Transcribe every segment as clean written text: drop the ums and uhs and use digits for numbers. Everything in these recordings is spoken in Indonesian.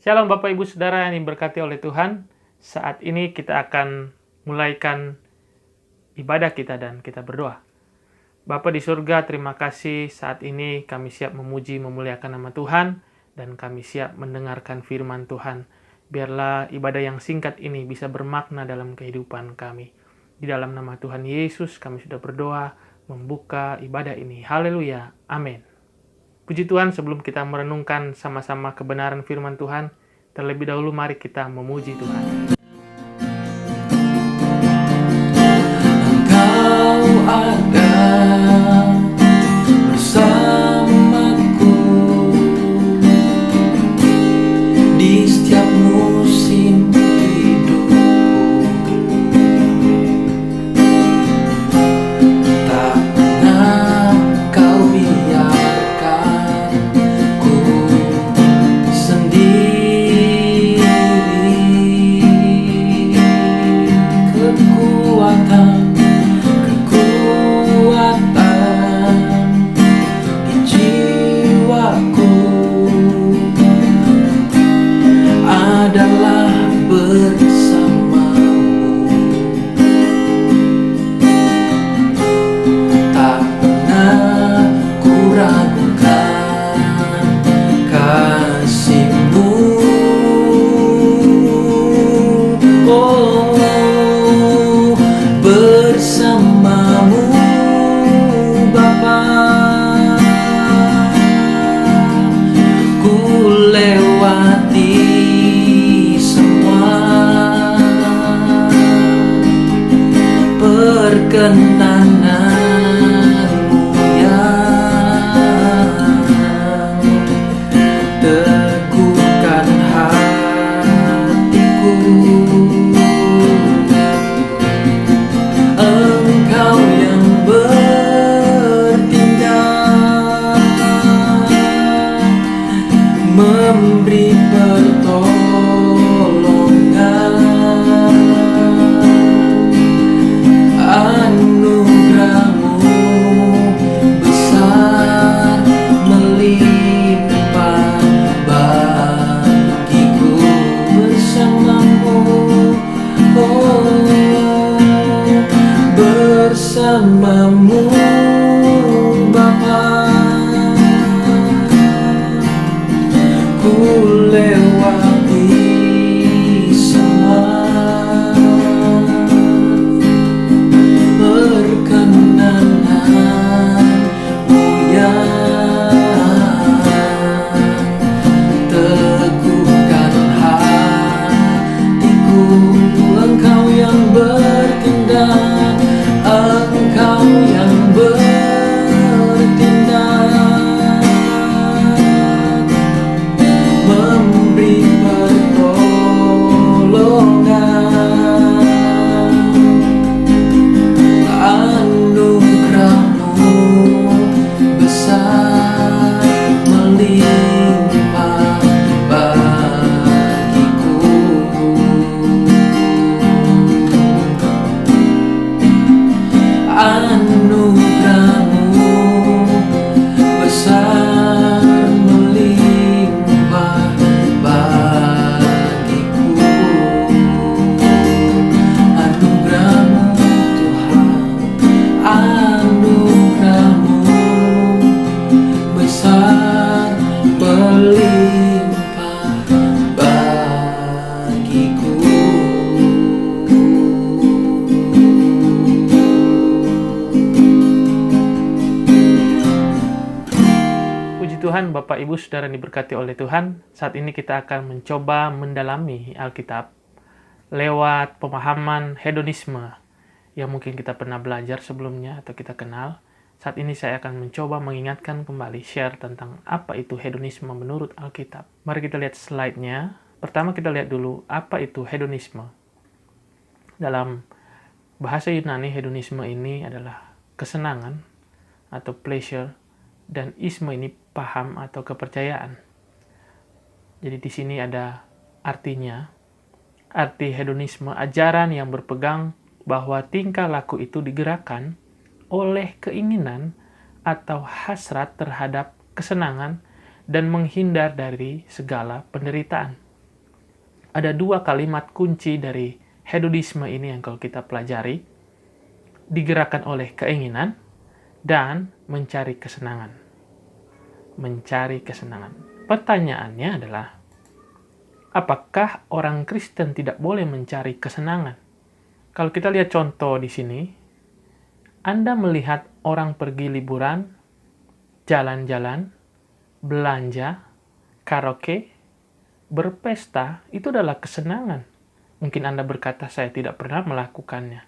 Shalom Bapak Ibu Saudara yang diberkati oleh Tuhan. Saat ini kita akan mulaikan ibadah kita dan kita berdoa. Bapa di surga, terima kasih saat ini kami siap memuji memuliakan nama Tuhan dan kami siap mendengarkan firman Tuhan. Biarlah ibadah yang singkat ini bisa bermakna dalam kehidupan kami. Di dalam nama Tuhan Yesus kami sudah berdoa membuka ibadah ini. Haleluya. Amin. Puji Tuhan, sebelum kita merenungkan sama-sama kebenaran firman Tuhan, terlebih dahulu mari kita memuji Tuhan. Engkau ada bersamaku di setiap musim hidupku. Tak pernah kau biarkan ku sendiri. Kekuatan di jiwaku adalah bersamamu. Tak pernah ku ragukan kasih-Mu. Oh, bersamamu Bapa, ku lewati semua perkenananmu yang teguhkan hatiku. Engkau yang bertindak memberi pertolongan. Anugerah-Mu besar melimpah bagiku. Bersama-Mu, oh, bersama-Mu Bapa, ku lewati semua perkenanan-Mu yang teguhkan hatiku. Engkau yang bertindak, Engkau yang bertindak, memberi pertolongan. Anugerah-Mu besar melimpah bagiku. Anugerah-Mu besar melimpah bagiku. Anugerah-Mu Tuhan, anugerah-Mu besar melimpah bagiku. Puji Tuhan, Bapak Ibu Saudara yang diberkati oleh Tuhan. Saat ini kita akan mencoba mendalami Alkitab lewat pemahaman hedonisme yang mungkin kita pernah belajar sebelumnya atau kita kenal. Saat ini saya akan mencoba mengingatkan kembali, share tentang apa itu hedonisme menurut Alkitab. Mari kita lihat slide-nya. Pertama kita lihat dulu apa itu hedonisme. Dalam bahasa Yunani, hedonisme ini adalah kesenangan atau pleasure, dan isme ini paham atau kepercayaan. Jadi di sini ada artinya. Arti hedonisme, ajaran yang berpegang bahwa tingkah laku itu digerakkan oleh keinginan atau hasrat terhadap kesenangan dan menghindar dari segala penderitaan. Ada dua kalimat kunci dari hedonisme ini yang kalau kita pelajari, digerakkan oleh keinginan dan mencari kesenangan. Mencari kesenangan. Pertanyaannya adalah, apakah orang Kristen tidak boleh mencari kesenangan? Kalau kita lihat contoh di sini, Anda melihat orang pergi liburan, jalan-jalan, belanja, karaoke, berpesta, itu adalah kesenangan. Mungkin Anda berkata, saya tidak pernah melakukannya.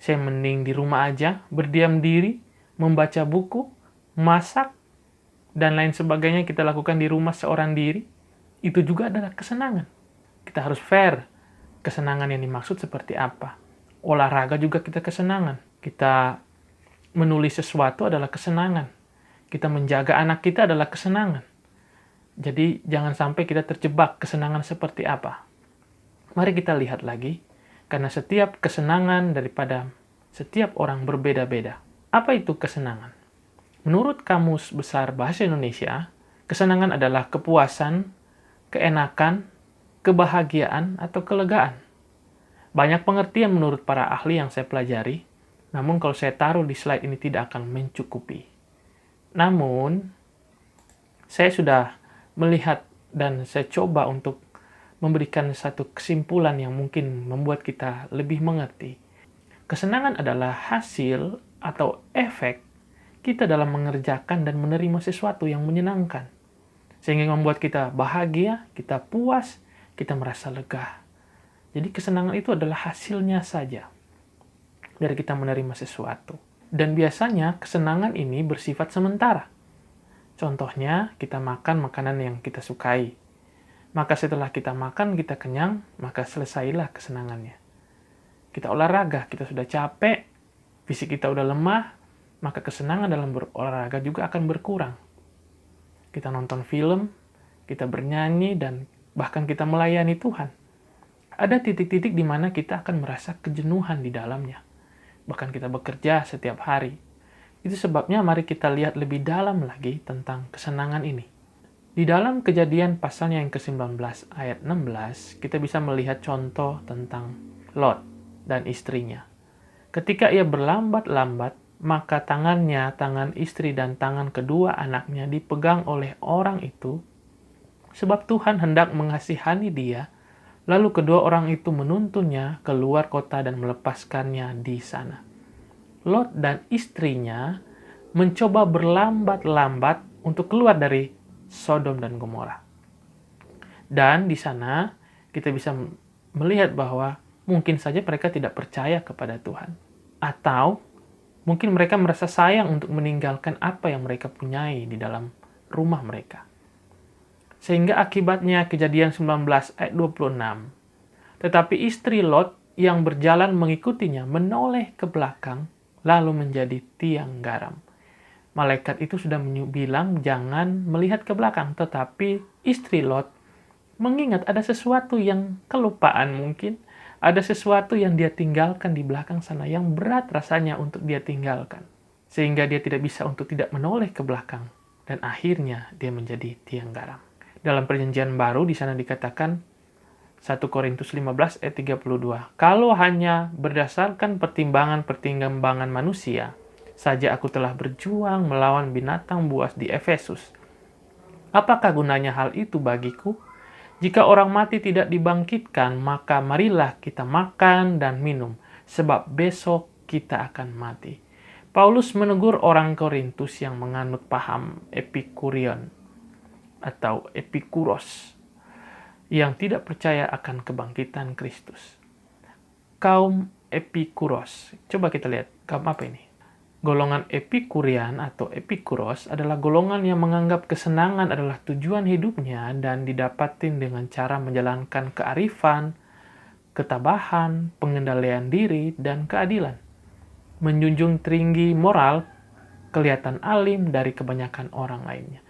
Saya mending di rumah aja, berdiam diri, membaca buku, masak, dan lain sebagainya kita lakukan di rumah seorang diri. Itu juga adalah kesenangan. Kita harus fair. Kesenangan yang dimaksud seperti apa? Olahraga juga kita kesenangan. Kita menulis sesuatu adalah kesenangan. Kita menjaga anak kita adalah kesenangan. Jadi jangan sampai kita terjebak kesenangan seperti apa. Mari kita lihat lagi, karena setiap kesenangan daripada setiap orang berbeda-beda. Apa itu kesenangan? Menurut Kamus Besar Bahasa Indonesia, kesenangan adalah kepuasan, keenakan, kebahagiaan, atau kelegaan. Banyak pengertian menurut para ahli yang saya pelajari, namun kalau saya taruh di slide ini tidak akan mencukupi. Namun, saya sudah melihat dan saya coba untuk memberikan satu kesimpulan yang mungkin membuat kita lebih mengerti. Kesenangan adalah hasil atau efek kita dalam mengerjakan dan menerima sesuatu yang menyenangkan. Sehingga membuat kita bahagia, kita puas, kita merasa lega. Jadi kesenangan itu adalah hasilnya saja dari kita menerima sesuatu. Dan biasanya kesenangan ini bersifat sementara. Contohnya, kita makan makanan yang kita sukai. Maka setelah kita makan, kita kenyang, maka selesailah kesenangannya. Kita olahraga, kita sudah capek, fisik kita udah lemah, maka kesenangan dalam berolahraga juga akan berkurang. Kita nonton film, kita bernyanyi, dan bahkan kita melayani Tuhan. Ada titik-titik di mana kita akan merasa kejenuhan di dalamnya. Bahkan kita bekerja setiap hari. Itu sebabnya mari kita lihat lebih dalam lagi tentang kesenangan ini. Di dalam Kejadian pasalnya yang ke-19 ayat 16, kita bisa melihat contoh tentang Lot dan istrinya. Ketika ia berlambat-lambat, maka tangannya, tangan istri dan tangan kedua anaknya dipegang oleh orang itu, sebab Tuhan hendak mengasihani dia, lalu kedua orang itu menuntunnya keluar kota dan melepaskannya di sana. Lot dan istrinya mencoba berlambat-lambat untuk keluar dari Sodom dan Gomora. Dan di sana kita bisa melihat bahwa mungkin saja mereka tidak percaya kepada Tuhan. Atau mungkin mereka merasa sayang untuk meninggalkan apa yang mereka punyai di dalam rumah mereka. Sehingga akibatnya Kejadian 19 ayat 26. Tetapi istri Lot yang berjalan mengikutinya menoleh ke belakang lalu menjadi tiang garam. Malaikat itu sudah bilang jangan melihat ke belakang, tetapi istri Lot mengingat ada sesuatu yang kelupaan mungkin, ada sesuatu yang dia tinggalkan di belakang sana yang berat rasanya untuk dia tinggalkan. Sehingga dia tidak bisa untuk tidak menoleh ke belakang dan akhirnya dia menjadi tiang garam. Dalam Perjanjian Baru di sana dikatakan 1 Korintus 15 ayat 32. Kalau hanya berdasarkan pertimbangan manusia saja aku telah berjuang melawan binatang buas di Efesus. Apakah gunanya hal itu bagiku? Jika orang mati tidak dibangkitkan, maka marilah kita makan dan minum, sebab besok kita akan mati. Paulus menegur orang Korintus yang menganut paham Epikurion atau Epikuros, yang tidak percaya akan kebangkitan Kristus. Kaum Epikuros, coba kita lihat, kaum apa ini? Golongan Epikurian atau Epikuros adalah golongan yang menganggap kesenangan adalah tujuan hidupnya dan didapatin dengan cara menjalankan kearifan, ketabahan, pengendalian diri, dan keadilan. Menjunjung tinggi moral, kelihatan alim dari kebanyakan orang lainnya.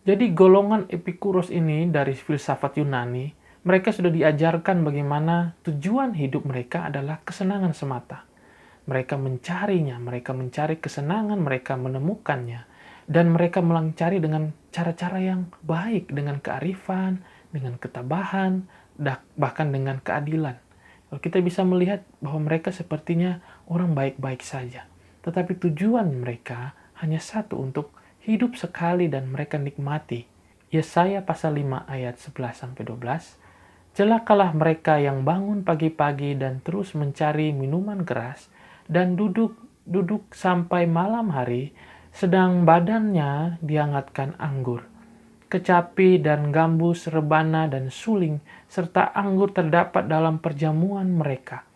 Jadi golongan Epikuros ini dari filsafat Yunani, mereka sudah diajarkan bagaimana tujuan hidup mereka adalah kesenangan semata. Mereka mencarinya, mereka mencari kesenangan, mereka menemukannya. Dan mereka mencari dengan cara-cara yang baik, dengan kearifan, dengan ketabahan, bahkan dengan keadilan. Kalau kita bisa melihat bahwa mereka sepertinya orang baik-baik saja, tetapi tujuan mereka hanya satu, untuk hidup sekali dan mereka nikmati. Yesaya pasal 5 ayat 11-12, celakalah mereka yang bangun pagi-pagi dan terus mencari minuman keras dan duduk sampai malam hari, sedang badannya dihangatkan anggur. Kecapi dan gambus, rebana dan suling, serta anggur terdapat dalam perjamuan mereka.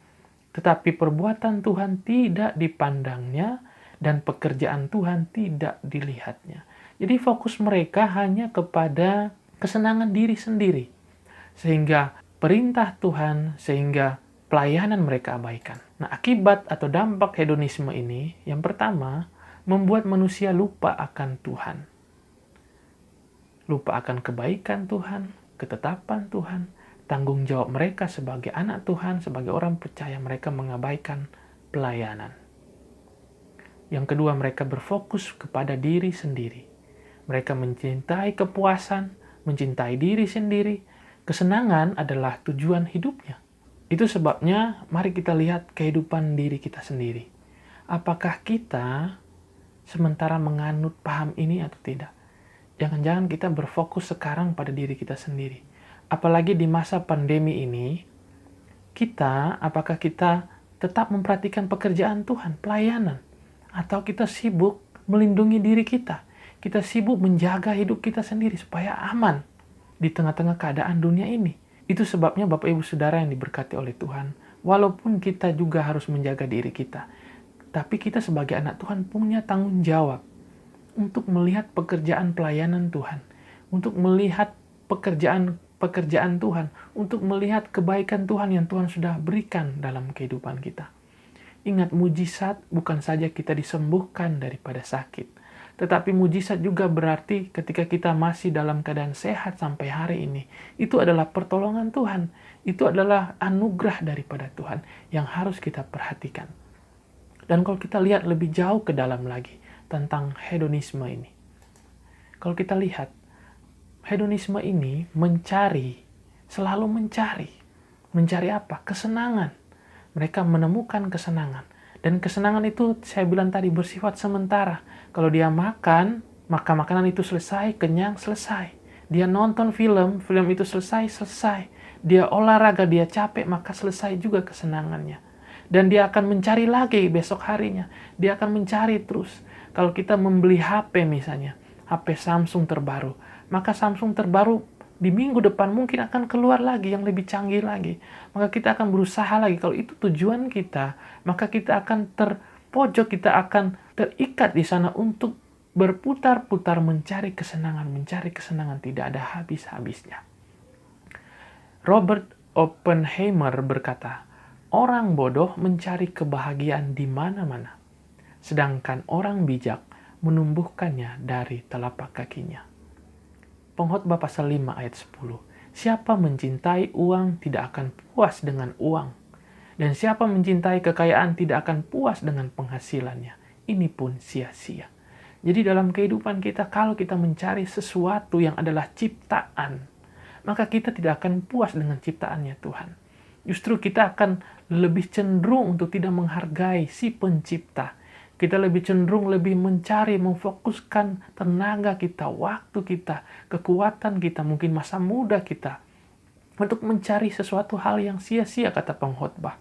Tetapi perbuatan Tuhan tidak dipandangnya, dan pekerjaan Tuhan tidak dilihatnya. Jadi fokus mereka hanya kepada kesenangan diri sendiri. Sehingga perintah Tuhan, sehingga pelayanan mereka abaikan. Nah, akibat atau dampak hedonisme ini, yang pertama, membuat manusia lupa akan Tuhan. Lupa akan kebaikan Tuhan, ketetapan Tuhan, tanggung jawab mereka sebagai anak Tuhan, sebagai orang percaya. Mereka mengabaikan pelayanan. Yang kedua, mereka berfokus kepada diri sendiri. Mereka mencintai kepuasan, mencintai diri sendiri. Kesenangan adalah tujuan hidupnya. Itu sebabnya mari kita lihat kehidupan diri kita sendiri. Apakah kita sementara menganut paham ini atau tidak? Jangan-jangan kita berfokus sekarang pada diri kita sendiri. Apalagi di masa pandemi ini, apakah kita tetap memperhatikan pekerjaan Tuhan, pelayanan? Atau kita sibuk melindungi diri kita? Kita sibuk menjaga hidup kita sendiri supaya aman di tengah-tengah keadaan dunia ini. Itu sebabnya Bapak Ibu Saudara yang diberkati oleh Tuhan, walaupun kita juga harus menjaga diri kita, tapi kita sebagai anak Tuhan punya tanggung jawab untuk melihat pekerjaan pelayanan Tuhan, untuk melihat pekerjaan Tuhan, untuk melihat kebaikan Tuhan yang Tuhan sudah berikan dalam kehidupan kita. Ingat, mujizat bukan saja kita disembuhkan daripada sakit, tetapi mujizat juga berarti ketika kita masih dalam keadaan sehat sampai hari ini, itu adalah pertolongan Tuhan, itu adalah anugerah daripada Tuhan yang harus kita perhatikan. Dan kalau kita lihat lebih jauh ke dalam lagi tentang hedonisme ini, kalau kita lihat, hedonisme ini selalu mencari apa? Kesenangan. Mereka menemukan kesenangan. Dan kesenangan itu, saya bilang tadi, bersifat sementara. Kalau dia makan, maka makanan itu selesai, kenyang, selesai. Dia nonton film itu selesai. Dia olahraga, dia capek, maka selesai juga kesenangannya. Dan dia akan mencari lagi besok harinya. Dia akan mencari terus. Kalau kita membeli HP misalnya, HP Samsung terbaru, maka Samsung terbaru di minggu depan mungkin akan keluar lagi yang lebih canggih lagi. Maka kita akan berusaha lagi. Kalau itu tujuan kita, maka kita akan terpojok, kita akan terikat di sana untuk berputar-putar mencari kesenangan tidak ada habis-habisnya. Robert Oppenheimer berkata, orang bodoh mencari kebahagiaan di mana-mana, sedangkan orang bijak menumbuhkannya dari telapak kakinya. Pengkhotbah pasal 5 ayat 10. Siapa mencintai uang tidak akan puas dengan uang, dan siapa mencintai kekayaan tidak akan puas dengan penghasilannya. Ini pun sia-sia. Jadi dalam kehidupan kita, kalau kita mencari sesuatu yang adalah ciptaan, maka kita tidak akan puas dengan ciptaannya Tuhan. Justru kita akan lebih cenderung untuk tidak menghargai si pencipta. Kita lebih cenderung memfokuskan tenaga kita, waktu kita, kekuatan kita, mungkin masa muda kita, untuk mencari sesuatu hal yang sia-sia, kata pengkhotbah.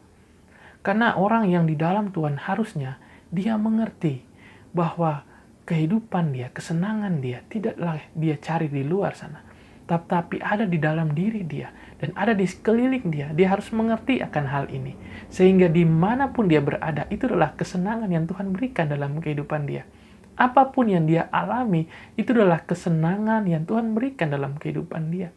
Karena orang yang di dalam Tuhan harusnya dia mengerti bahwa kehidupan dia, kesenangan dia, tidaklah dia cari di luar sana, tapi ada di dalam diri dia dan ada di sekeliling dia. Dia harus mengerti akan hal ini, sehingga dimanapun dia berada, itu adalah kesenangan yang Tuhan berikan dalam kehidupan dia. Apapun yang dia alami, itu adalah kesenangan yang Tuhan berikan dalam kehidupan dia,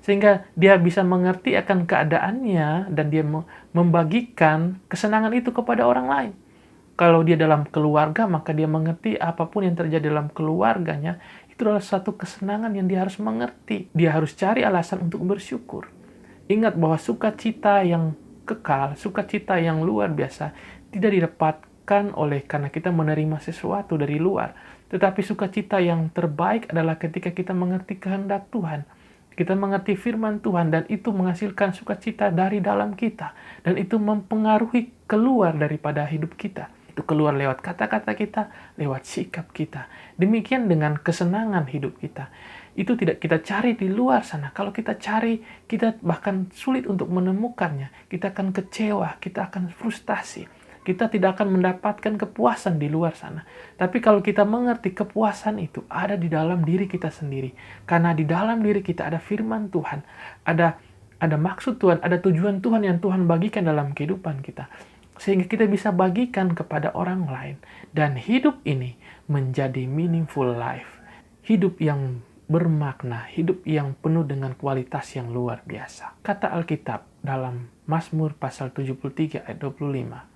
sehingga dia bisa mengerti akan keadaannya dan dia membagikan kesenangan itu kepada orang lain. Kalau dia dalam keluarga, maka dia mengerti apapun yang terjadi dalam keluarganya, itu adalah satu kesenangan yang dia harus mengerti. Dia harus cari alasan untuk bersyukur. Ingat bahwa sukacita yang kekal, sukacita yang luar biasa, tidak didapatkan karena kita menerima sesuatu dari luar. Tetapi sukacita yang terbaik adalah ketika kita mengerti kehendak Tuhan. Kita mengerti firman Tuhan dan itu menghasilkan sukacita dari dalam kita. Dan itu mempengaruhi keluar daripada hidup kita. Itu keluar lewat kata-kata kita, lewat sikap kita. Demikian dengan kesenangan hidup kita. Itu tidak kita cari di luar sana. Kalau kita cari, kita bahkan sulit untuk menemukannya. Kita akan kecewa, kita akan frustasi. Kita tidak akan mendapatkan kepuasan di luar sana. Tapi kalau kita mengerti kepuasan itu ada di dalam diri kita sendiri. Karena di dalam diri kita ada firman Tuhan. Ada maksud Tuhan, ada tujuan Tuhan yang Tuhan bagikan dalam kehidupan kita. Sehingga kita bisa bagikan kepada orang lain. Dan hidup ini menjadi meaningful life. Hidup yang bermakna, hidup yang penuh dengan kualitas yang luar biasa. Kata Alkitab dalam Mazmur pasal 73 ayat 25.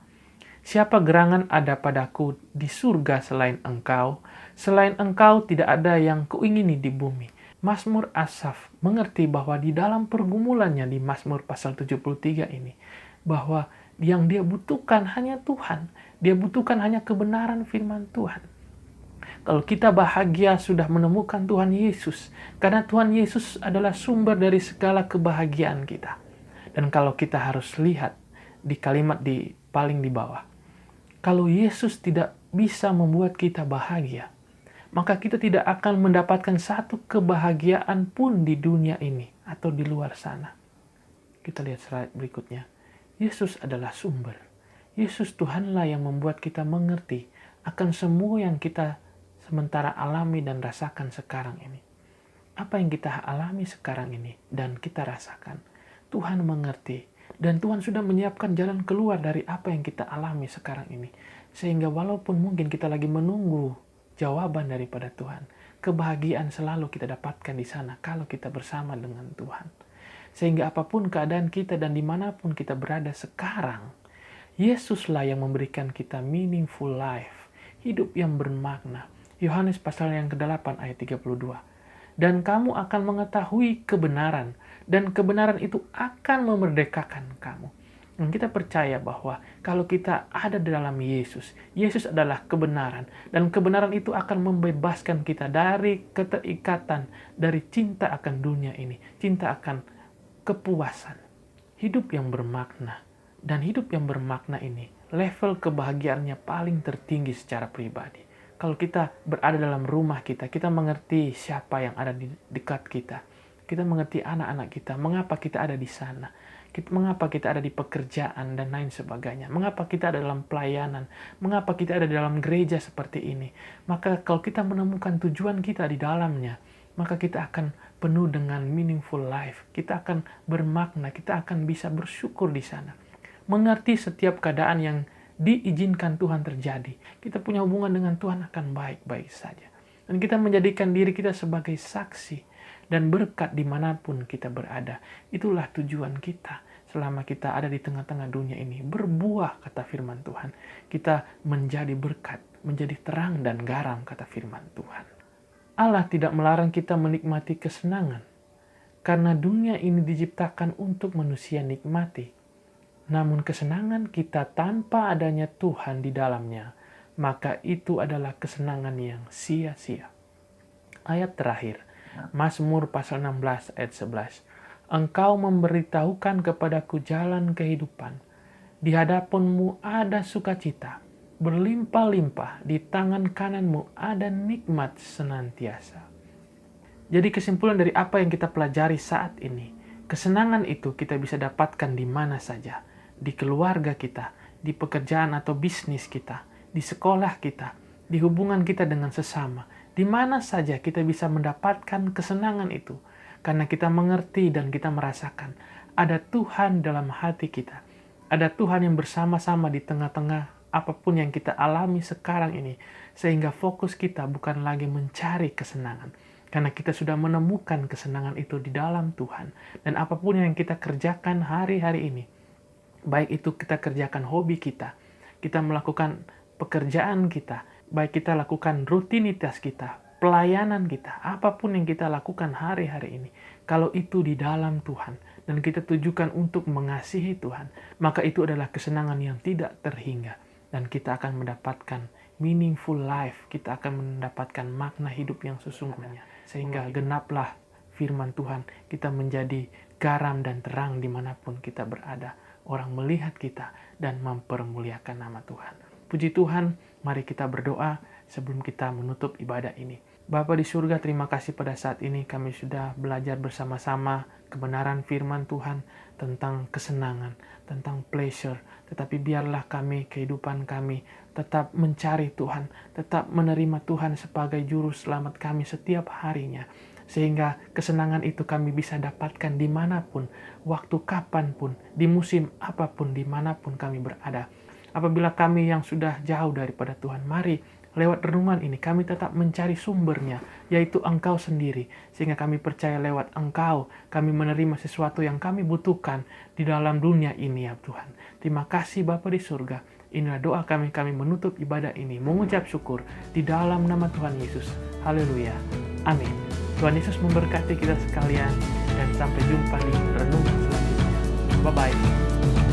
Siapa gerangan ada padaku di surga selain engkau? Selain engkau tidak ada yang kuingini di bumi. Mazmur Asaf mengerti bahwa di dalam pergumulannya di Mazmur pasal 73 ini, bahwa yang dia butuhkan hanya Tuhan. Dia butuhkan hanya kebenaran firman Tuhan. Kalau kita bahagia sudah menemukan Tuhan Yesus, karena Tuhan Yesus adalah sumber dari segala kebahagiaan kita. Dan kalau kita harus lihat di kalimat paling di bawah, kalau Yesus tidak bisa membuat kita bahagia, maka kita tidak akan mendapatkan satu kebahagiaan pun di dunia ini atau di luar sana. Kita lihat slide berikutnya. Yesus adalah sumber. Yesus Tuhanlah yang membuat kita mengerti akan semua yang kita sementara alami dan rasakan sekarang ini. Apa yang kita alami sekarang ini dan kita rasakan, Tuhan mengerti. Dan Tuhan sudah menyiapkan jalan keluar dari apa yang kita alami sekarang ini. Sehingga walaupun mungkin kita lagi menunggu jawaban daripada Tuhan, kebahagiaan selalu kita dapatkan di sana kalau kita bersama dengan Tuhan. Sehingga apapun keadaan kita dan dimanapun kita berada sekarang, Yesuslah yang memberikan kita meaningful life, hidup yang bermakna. Yohanes pasal yang ke-8 ayat 32. Dan kamu akan mengetahui kebenaran, dan kebenaran itu akan memerdekakan kamu. Dan kita percaya bahwa kalau kita ada di dalam Yesus, Yesus adalah kebenaran, dan kebenaran itu akan membebaskan kita dari keterikatan, dari cinta akan dunia ini, cinta akan kepuasan, hidup yang bermakna. Dan hidup yang bermakna ini, level kebahagiaannya paling tertinggi secara pribadi. Kalau kita berada dalam rumah kita, kita mengerti siapa yang ada di dekat kita. Kita mengerti anak-anak kita, mengapa kita ada di sana. Mengapa kita ada di pekerjaan dan lain sebagainya. Mengapa kita ada dalam pelayanan. Mengapa kita ada dalam gereja seperti ini. Maka kalau kita menemukan tujuan kita di dalamnya, maka kita akan penuh dengan meaningful life. Kita akan bermakna, kita akan bisa bersyukur di sana. Mengerti setiap keadaan yang diizinkan Tuhan terjadi. Kita punya hubungan dengan Tuhan akan baik-baik saja. Dan kita menjadikan diri kita sebagai saksi dan berkat dimanapun kita berada. Itulah tujuan kita selama kita ada di tengah-tengah dunia ini. Berbuah, kata firman Tuhan. Kita menjadi berkat, menjadi terang dan garam, kata firman Tuhan. Allah tidak melarang kita menikmati kesenangan. Karena dunia ini diciptakan untuk manusia nikmati. Namun kesenangan kita tanpa adanya Tuhan di dalamnya, maka itu adalah kesenangan yang sia-sia. Ayat terakhir, Mazmur pasal 16 ayat 11. Engkau memberitahukan kepadaku jalan kehidupan. Di hadapanmu ada sukacita, berlimpah-limpah, di tangan kananmu ada nikmat senantiasa. Jadi kesimpulan dari apa yang kita pelajari saat ini, kesenangan itu kita bisa dapatkan di mana saja. Di keluarga kita, di pekerjaan atau bisnis kita, di sekolah kita, di hubungan kita dengan sesama. Di mana saja kita bisa mendapatkan kesenangan itu. Karena kita mengerti dan kita merasakan ada Tuhan dalam hati kita. Ada Tuhan yang bersama-sama di tengah-tengah apapun yang kita alami sekarang ini. Sehingga fokus kita bukan lagi mencari kesenangan. Karena kita sudah menemukan kesenangan itu di dalam Tuhan. Dan apapun yang kita kerjakan hari-hari ini, baik itu kita kerjakan hobi kita melakukan pekerjaan kita, baik kita lakukan rutinitas kita, pelayanan kita, apapun yang kita lakukan hari-hari ini, kalau itu di dalam Tuhan, dan kita tujukan untuk mengasihi Tuhan, maka itu adalah kesenangan yang tidak terhingga, dan kita akan mendapatkan meaningful life, kita akan mendapatkan makna hidup yang sesungguhnya, sehingga genaplah firman Tuhan, kita menjadi garam dan terang dimanapun kita berada. Orang melihat kita dan mempermuliakan nama Tuhan. Puji Tuhan, mari kita berdoa sebelum kita menutup ibadah ini. Bapa di surga, terima kasih pada saat ini kami sudah belajar bersama-sama kebenaran firman Tuhan tentang kesenangan, tentang pleasure. Tetapi biarlah kami, kehidupan kami, tetap mencari Tuhan, tetap menerima Tuhan sebagai juru selamat kami setiap harinya. Sehingga kesenangan itu kami bisa dapatkan dimanapun, waktu kapanpun, di musim apapun, dimanapun kami berada. Apabila kami yang sudah jauh daripada Tuhan, mari lewat renungan ini kami tetap mencari sumbernya, yaitu Engkau sendiri. Sehingga kami percaya lewat Engkau, kami menerima sesuatu yang kami butuhkan di dalam dunia ini ya Tuhan. Terima kasih Bapa di surga. Inilah doa kami menutup ibadah ini, mengucap syukur di dalam nama Tuhan Yesus. Haleluya. Amin. Tuhan Yesus memberkati kita sekalian dan sampai jumpa di renungan selanjutnya. Bye-bye.